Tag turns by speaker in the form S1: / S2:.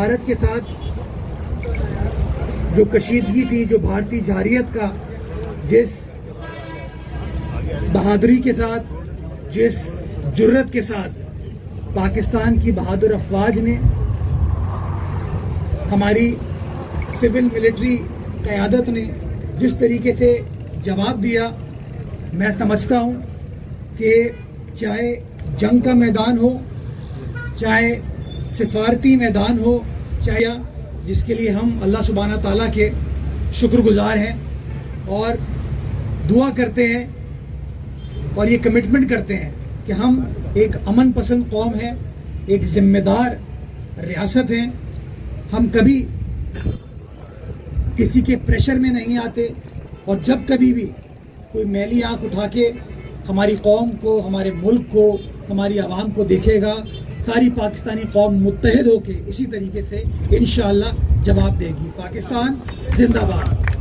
S1: بھارت کے ساتھ جو کشیدگی تھی، جو بھارتی جارحیت کا جس بہادری کے ساتھ، جس جرت کے ساتھ پاکستان کی بہادر افواج نے ہماری سول ملٹری قیادت نے جس طریقے سے جواب دیا، میں سمجھتا ہوں کہ چاہے جنگ کا میدان ہو، چاہے سفارتی میدان ہو، چاہے جس کے لیے ہم اللہ سبحانہ تعالیٰ کے شکر گزار ہیں اور دعا کرتے ہیں اور یہ کمٹمنٹ کرتے ہیں کہ ہم ایک امن پسند قوم ہیں، ایک ذمہ دار ریاست ہیں، ہم کبھی کسی کے پریشر میں نہیں آتے، اور جب کبھی بھی کوئی میلی آنکھ اٹھا کے ہماری قوم کو، ہمارے ملک کو، ہماری عوام کو دیکھے گا، ساری پاکستانی قوم متحد ہو کے اسی طریقے سے انشاءاللہ جواب دے گی۔ پاکستان زندہ باد۔